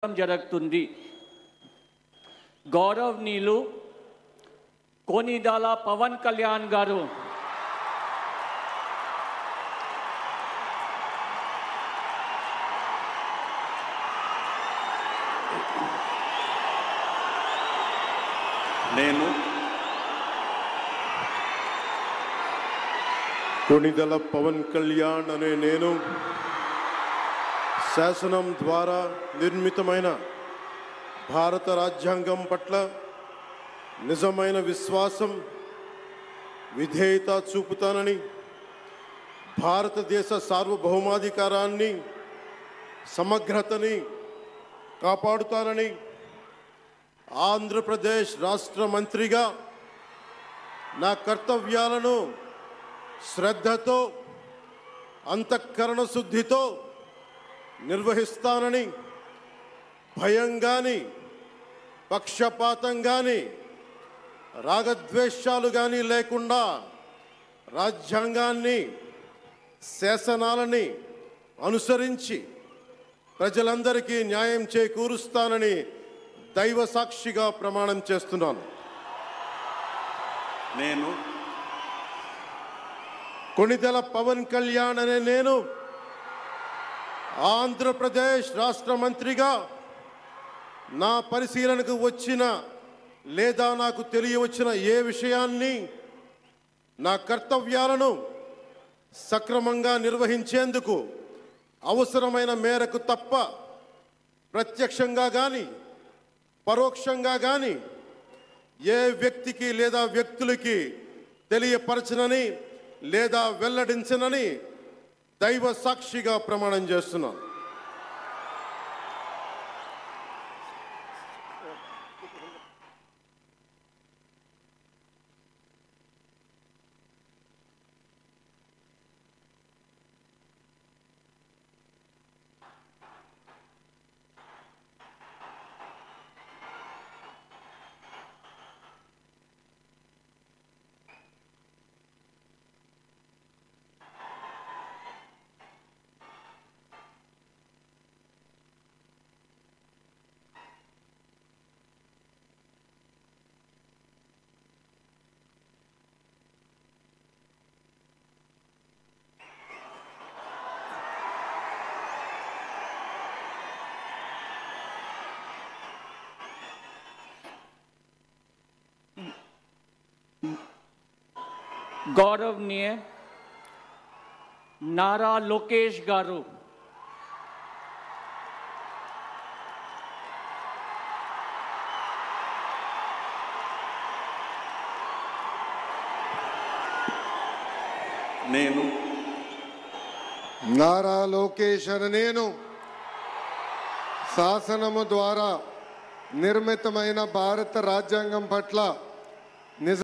జరుగుతుంది. గౌరవనీయులు కొనిదెల పవన్ కళ్యాణ్ గారు కొనిదెల పవన్ కళ్యాణ్ అనే నేను శాసనం ద్వారా నిర్మితమైన భారత రాజ్యాంగం పట్ల నిజమైన విశ్వాసం విధేయత చూపుతానని, భారతదేశ సార్వభౌమాధికారాన్ని సమగ్రతని కాపాడుతానని, ఆంధ్రప్రదేశ్ రాష్ట్ర మంత్రిగా నా కర్తవ్యాలను శ్రద్ధతో అంతఃకరణ శుద్ధితో నిర్వహిస్తానని, భయం కానీ పక్షపాతం కానీ రాగద్వేషాలు కానీ లేకుండా రాజ్యాంగాన్ని శాసనాలని అనుసరించి ప్రజలందరికీ న్యాయం చేకూరుస్తానని దైవ సాక్షిగా ప్రమాణం చేస్తున్నాను. నేను కొనిదెల పవన్ కళ్యాణ్ అనే నేను ఆంధ్రప్రదేశ్ రాష్ట్ర మంత్రిగా నా పరిశీలనకు వచ్చిన లేదా నాకు తెలియవచ్చిన ఏ విషయాన్ని నా కర్తవ్యాలను సక్రమంగా నిర్వహించేందుకు అవసరమైన మేరకు తప్ప ప్రత్యక్షంగా కానీ పరోక్షంగా కానీ ఏ వ్యక్తికి లేదా వ్యక్తులకి తెలియపరచనని లేదా వెల్లడించనని దైవ సాక్షిగా ప్రమాణం చేస్తున్నాను. గౌరవనీయ నారా లోకేష్ గారు నేను నారా లోకేష్ అనే నేను శాసనము ద్వారా నిర్మితమైన భారత రాజ్యాంగం పట్ల నిజ